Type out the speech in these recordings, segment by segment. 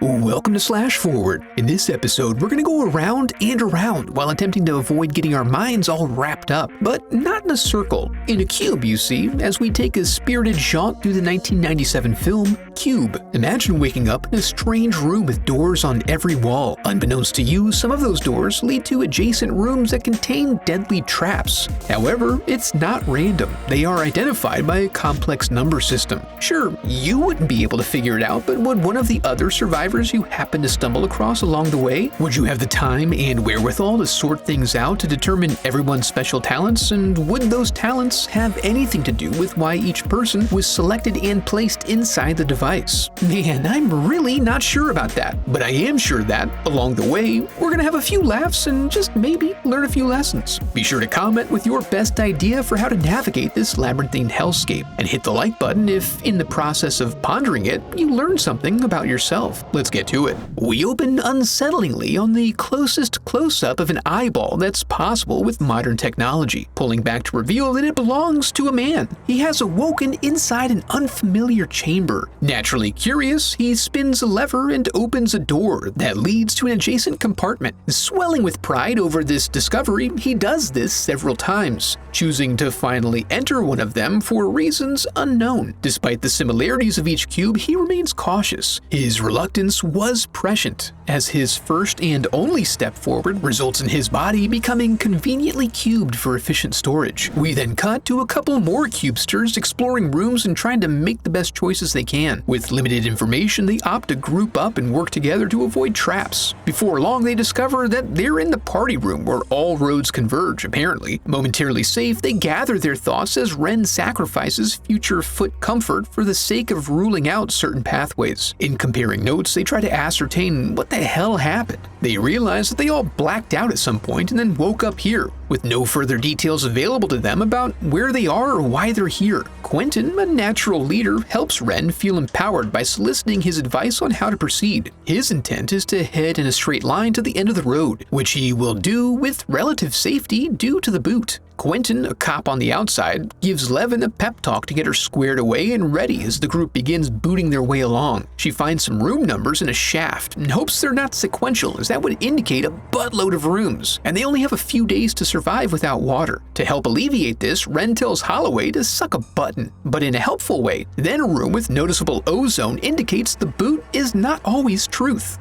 Welcome to Slash Forward. In this episode, we're going to go around and around while attempting to avoid getting our minds all wrapped up, but not in a circle. In a cube, you see, as we take a spirited jaunt through the 1997 film, Cube. Imagine waking up in a strange room with doors on every wall. Unbeknownst to you, some of those doors lead to adjacent rooms that contain deadly traps. However, it's not random. They are identified by a complex number system. Sure, you wouldn't be able to figure it out, but would one of the other survivors you happen to stumble across along the way? Would you have the time and wherewithal to sort things out to determine everyone's special talents, and would those talents have anything to do with why each person was selected and placed inside the device? Man, I'm really not sure about that, but I am sure that, along the way, we're gonna have a few laughs and just maybe learn a few lessons. Be sure to comment with your best idea for how to navigate this labyrinthine hellscape, and hit the like button if, in the process of pondering it, you learn something about yourself. Let's get to it. We open unsettlingly on the closest close-up of an eyeball that's possible with modern technology, pulling back to reveal that it belongs to a man. He has awoken inside an unfamiliar chamber. Naturally curious, he spins a lever and opens a door that leads to an adjacent compartment. Swelling with pride over this discovery, he does this several times, choosing to finally enter one of them for reasons unknown. Despite the similarities of each cube, he remains cautious. His reluctance was prescient, as his first and only step forward results in his body becoming conveniently cubed for efficient storage. We then cut to a couple more cubesters exploring rooms and trying to make the best choices they can. With limited information, they opt to group up and work together to avoid traps. Before long, they discover that they're in the party room where all roads converge, apparently. Momentarily safe, they gather their thoughts as Ren sacrifices future foot comfort for the sake of ruling out certain pathways. In comparing notes, they try to ascertain what the hell happened. They realize that they all blacked out at some point and then woke up here, with no further details available to them about where they are or why they're here. Quentin, a natural leader, helps Ren feel empowered by soliciting his advice on how to proceed. His intent is to head in a straight line to the end of the road, which he will do with relative safety due to the boot. Quentin, a cop on the outside, gives Levin a pep talk to get her squared away and ready as the group begins booting their way along. She finds some room numbers in a shaft and hopes they're not sequential, as that would indicate a buttload of rooms, and they only have a few days to survive without water. To help alleviate this, Ren tells Holloway to suck a button, but in a helpful way. Then a room with noticeable ozone indicates the boot is not always truth.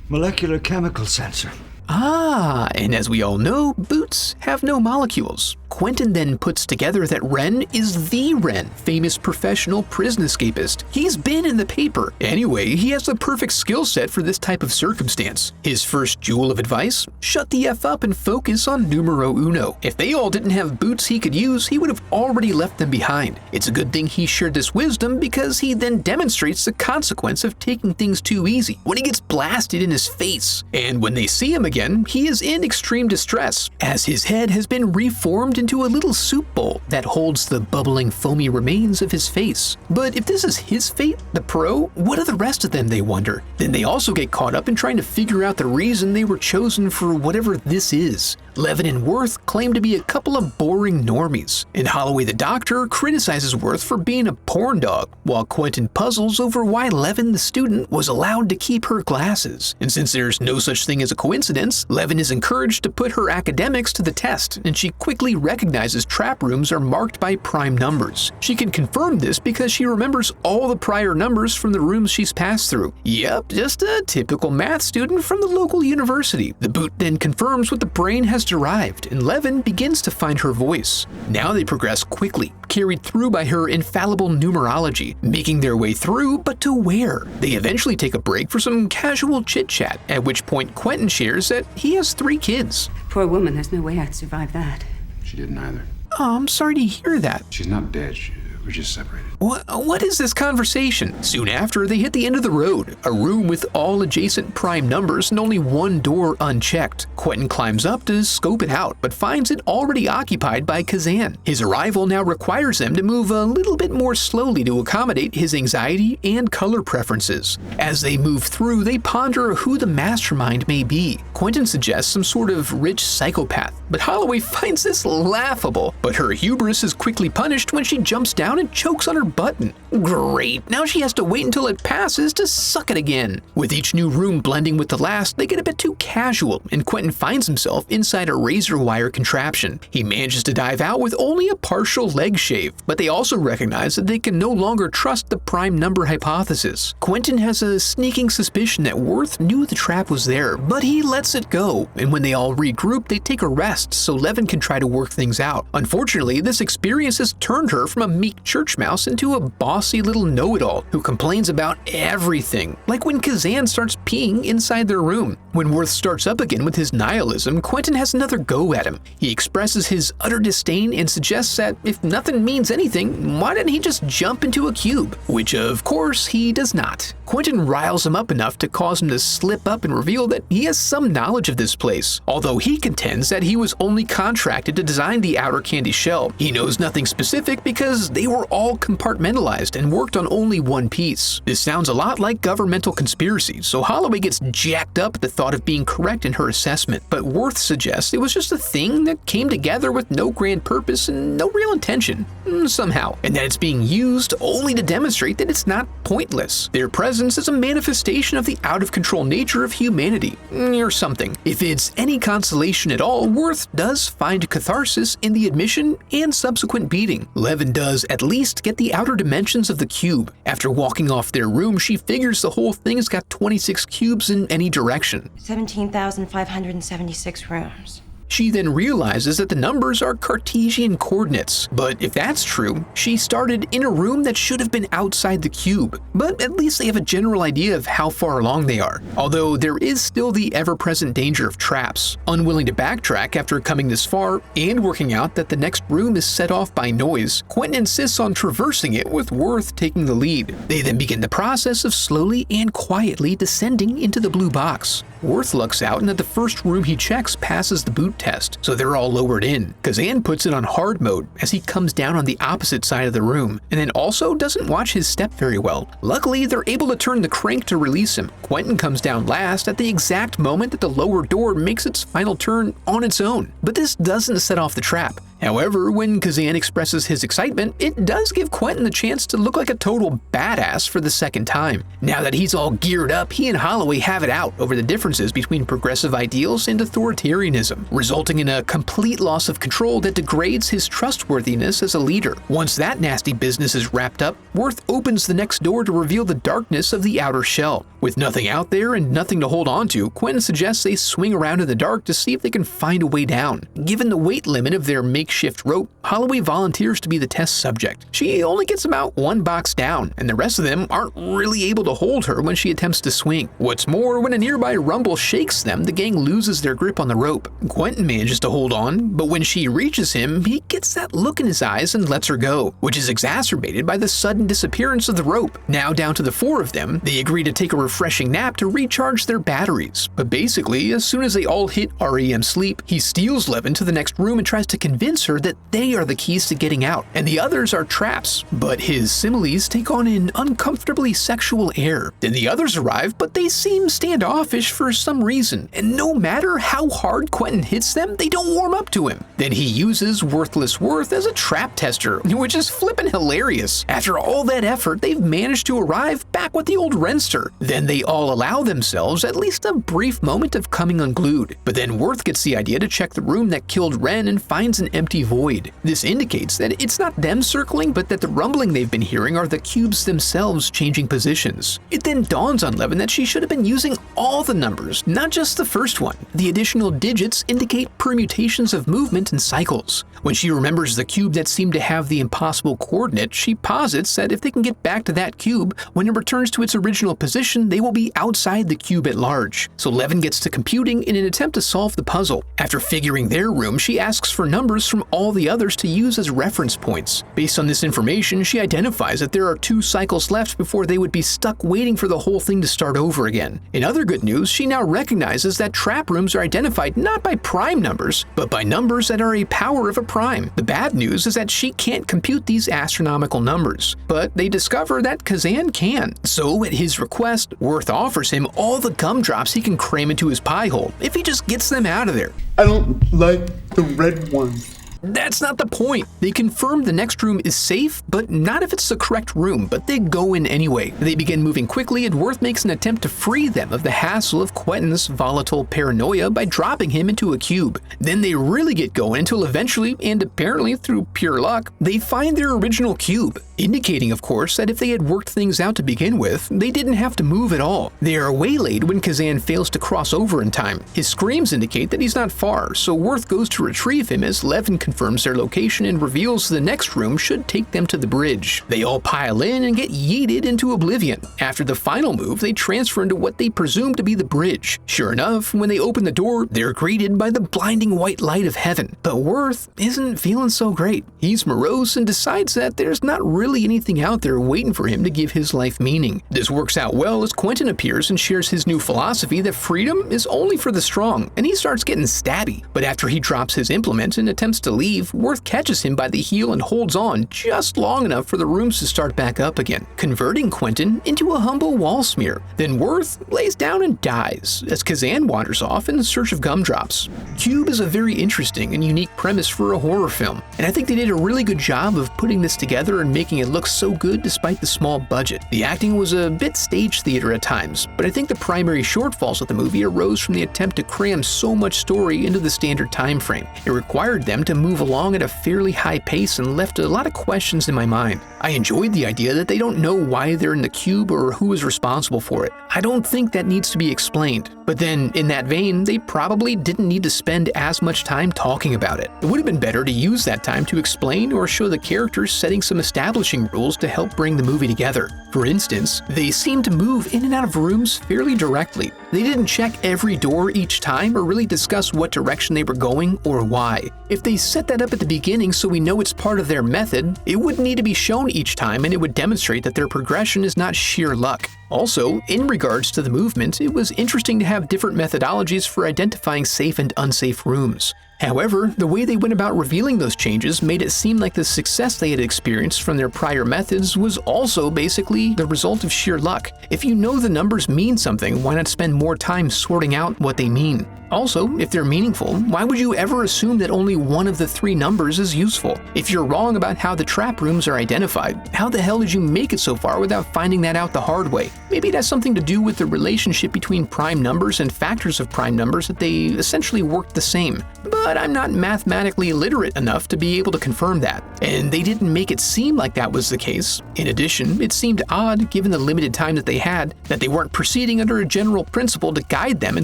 Molecular chemical sensor. And as we all know, boots have no molecules. Quentin then puts together that Ren is the Ren, famous professional prison escapist. He's been in the paper. Anyway, he has the perfect skill set for this type of circumstance. His first jewel of advice: shut the F up and focus on numero uno. If they all didn't have boots he could use, he would have already left them behind. It's a good thing he shared this wisdom, because he then demonstrates the consequence of taking things too easy when he gets blasted in his face. And when they see him again, he is in extreme distress, as his head has been reformed into a little soup bowl that holds the bubbling, foamy remains of his face. But if this is his fate, the pro, what are the rest of them, they wonder? Then they also get caught up in trying to figure out the reason they were chosen for whatever this is. Levin and Worth claim to be a couple of boring normies, and Holloway the doctor criticizes Worth for being a porn dog, while Quentin puzzles over why Levin the student was allowed to keep her glasses. And since there's no such thing as a coincidence, Levin is encouraged to put her academics to the test, and she quickly recognizes trap rooms are marked by prime numbers. She can confirm this because she remembers all the prior numbers from the rooms she's passed through. Yep, just a typical math student from the local university. The boot then confirms what the brain has derived, and Levin begins to find her voice. Now they progress quickly, carried through by her infallible numerology, making their way through, but to where? They eventually take a break for some casual chit-chat, at which point Quentin shares that he has 3 kids. Poor woman, there's no way I'd survive that. She didn't either. Oh, I'm sorry to hear that. She's not dead. We're just separated. What is this conversation? Soon after, they hit the end of the road, a room with all adjacent prime numbers and only one door unchecked. Quentin climbs up to scope it out, but finds it already occupied by Kazan. His arrival now requires them to move a little bit more slowly to accommodate his anxiety and color preferences. As they move through, they ponder who the mastermind may be. Quentin suggests some sort of rich psychopath, but Holloway finds this laughable. But her hubris is quickly punished when she jumps down and chokes on her button. Great, now she has to wait until it passes to suck it again. With each new room blending with the last, they get a bit too casual, and Quentin finds himself inside a razor wire contraption. He manages to dive out with only a partial leg shave, but they also recognize that they can no longer trust the prime number hypothesis. Quentin has a sneaking suspicion that Worth knew the trap was there, but he lets it go, and when they all regroup, they take a rest so Levin can try to work things out. Unfortunately, this experience has turned her from a meek church mouse into a bossy little know-it-all who complains about everything, like when Kazan starts peeing inside their room. When Worth starts up again with his nihilism, Quentin has another go at him. He expresses his utter disdain and suggests that if nothing means anything, why didn't he just jump into a cube? Which of course he does not. Quentin riles him up enough to cause him to slip up and reveal that he has some knowledge of this place, although he contends that he was only contracted to design the outer candy shell. He knows nothing specific because they were all compartmentalized and worked on only one piece. This sounds a lot like governmental conspiracy, so Holloway gets jacked up at the thought of being correct in her assessment, but Worth suggests it was just a thing that came together with no grand purpose and no real intention, somehow, and that it's being used only to demonstrate that it's not pointless. Their presence is a manifestation of the out-of-control nature of humanity, or something. If it's any consolation at all, Worth does find catharsis in the admission and subsequent beating. Levin does at least get the outer dimensions of the cube. After walking off their room, she figures the whole thing has got 26 cubes in any direction. 17,576 rooms. She then realizes that the numbers are Cartesian coordinates, but if that's true, she started in a room that should have been outside the cube, but at least they have a general idea of how far along they are, although there is still the ever-present danger of traps. Unwilling to backtrack after coming this far, and working out that the next room is set off by noise, Quentin insists on traversing it with Worth taking the lead. They then begin the process of slowly and quietly descending into the blue box. Worth lucks out and at the first room he checks passes the boot test, so they're all lowered in. Kazan puts it on hard mode as he comes down on the opposite side of the room, and then also doesn't watch his step very well. Luckily, they're able to turn the crank to release him. Quentin comes down last at the exact moment that the lower door makes its final turn on its own, but this doesn't set off the trap. However, when Kazan expresses his excitement, it does give Quentin the chance to look like a total badass for the second time. Now that he's all geared up, he and Holloway have it out over the differences between progressive ideals and authoritarianism, resulting in a complete loss of control that degrades his trustworthiness as a leader. Once that nasty business is wrapped up, Worth opens the next door to reveal the darkness of the outer shell. With nothing out there and nothing to hold on to, Quentin suggests they swing around in the dark to see if they can find a way down. Given the weight limit of their makeshift rope, Holloway volunteers to be the test subject. She only gets about one box down, and the rest of them aren't really able to hold her when she attempts to swing. What's more, when a nearby rumble shakes them, the gang loses their grip on the rope. Quentin manages to hold on, but when she reaches him, he gets that look in his eyes and lets her go, which is exacerbated by the sudden disappearance of the rope. Now down to the four of them, they agree to take a refreshing nap to recharge their batteries. But basically, as soon as they all hit REM sleep, he steals Levin to the next room and tries to convince her that they are the keys to getting out, and the others are traps. But his similes take on an uncomfortably sexual air. Then the others arrive, but they seem standoffish for some reason, and no matter how hard Quentin hits them, they don't warm up to him. Then he uses Worthless Worth as a trap tester, which is flippin' hilarious. After all that effort, they've managed to arrive back with the old Renster. Then they all allow themselves at least a brief moment of coming unglued. But then Worth gets the idea to check the room that killed Ren and finds an empty void. This indicates that it's not them circling, but that the rumbling they've been hearing are the cubes themselves changing positions. It then dawns on Levin that she should have been using all the numbers, not just the first one. The additional digits indicate permutations of movement and cycles. When she remembers the cube that seemed to have the impossible coordinate, she posits that if they can get back to that cube, when it returns to its original position, they will be outside the cube at large. So Levin gets to computing in an attempt to solve the puzzle. After figuring their room, she asks for numbers from all the others to use as reference points. Based on this information, she identifies that there are 2 cycles left before they would be stuck waiting for the whole thing to start over again. In other good news, she now recognizes that trap rooms are identified not by prime numbers, but by numbers that are a power of a prime. The bad news is that she can't compute these astronomical numbers, but they discover that Kazan can. So at his request, Worth offers him all the gumdrops he can cram into his pie hole if he just gets them out of there. I don't like the red ones. That's not the point. They confirm the next room is safe, but not if it's the correct room, but they go in anyway. They begin moving quickly, and Worth makes an attempt to free them of the hassle of Quentin's volatile paranoia by dropping him into a cube. Then they really get going until eventually, and apparently through pure luck, they find their original cube, indicating of course that if they had worked things out to begin with, they didn't have to move at all. They are waylaid when Kazan fails to cross over in time. His screams indicate that he's not far, so Worth goes to retrieve him as Levin confirms their location and reveals the next room should take them to the bridge. They all pile in and get yeeted into oblivion. After the final move, they transfer into what they presume to be the bridge. Sure enough, when they open the door, they're greeted by the blinding white light of heaven. But Worth isn't feeling so great. He's morose and decides that there's not really anything out there waiting for him to give his life meaning. This works out well as Quentin appears and shares his new philosophy that freedom is only for the strong, and he starts getting stabby. But after he drops his implement and attempts to leave, Worth catches him by the heel and holds on just long enough for the rooms to start back up again, converting Quentin into a humble wall smear. Then Worth lays down and dies as Kazan wanders off in search of gumdrops. Cube is a very interesting and unique premise for a horror film, and I think they did a really good job of putting this together and making it look so good despite the small budget. The acting was a bit stage theater at times, but I think the primary shortfalls of the movie arose from the attempt to cram so much story into the standard time frame. It required them to move along at a fairly high pace and left a lot of questions in my mind. I enjoyed the idea that they don't know why they're in the cube or who is responsible for it. I don't think that needs to be explained. But then, in that vein, they probably didn't need to spend as much time talking about it. It would have been better to use that time to explain or show the characters setting some establishing rules to help bring the movie together. For instance, they seem to move in and out of rooms fairly directly. They didn't check every door each time or really discuss what direction they were going or why. If they set that up at the beginning so we know it's part of their method, it wouldn't need to be shown each time, and it would demonstrate that their progression is not sheer luck. Also, in regards to the movement, it was interesting to have different methodologies for identifying safe and unsafe rooms. However, the way they went about revealing those changes made it seem like the success they had experienced from their prior methods was also basically the result of sheer luck. If you know the numbers mean something, why not spend more time sorting out what they mean? Also, if they're meaningful, why would you ever assume that only one of the three numbers is useful? If you're wrong about how the trap rooms are identified, how the hell did you make it so far without finding that out the hard way? Maybe it has something to do with the relationship between prime numbers and factors of prime numbers that they essentially worked the same. But I'm not mathematically literate enough to be able to confirm that, and they didn't make it seem like that was the case. In addition, it seemed odd, given the limited time that they had, that they weren't proceeding under a general principle to guide them in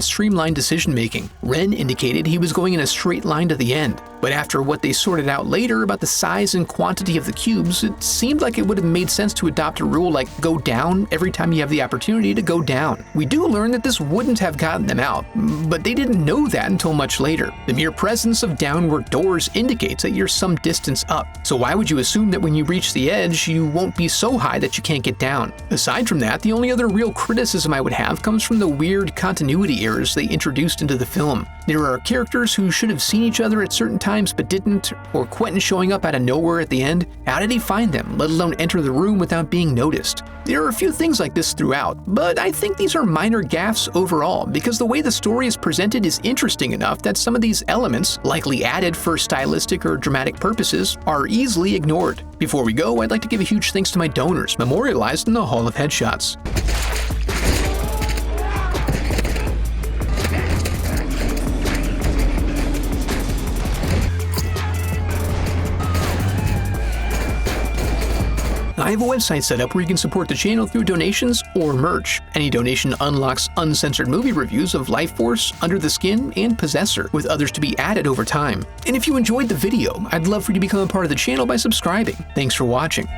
streamlined decision-making. Ren indicated he was going in a straight line to the end, but after what they sorted out later about the size and quantity of the cubes, it seemed like it would have made sense to adopt a rule like go down every time you have the opportunity to go down. We do learn that this wouldn't have gotten them out, but they didn't know that until much later. The mere presence of downward doors indicates that you're some distance up, so why would you assume that when you reach the edge, you won't be so high that you can't get down? Aside from that, the only other real criticism I would have comes from the weird continuity errors they introduced into the film. There are characters who should have seen each other at certain times but didn't, or Quentin showing up out of nowhere at the end. How did he find them, let alone enter the room without being noticed? There are a few things like this throughout, but I think these are minor gaffes overall because the way the story is presented is interesting enough that some of these elements, likely added for stylistic or dramatic purposes, are easily ignored. Before we go, I'd like to give a huge thanks to my donors, memorialized in the Hall of Headshots. I have a website set up where you can support the channel through donations or merch. Any donation unlocks uncensored movie reviews of Life Force, Under the Skin, and Possessor, with others to be added over time. And if you enjoyed the video, I'd love for you to become a part of the channel by subscribing. Thanks for watching.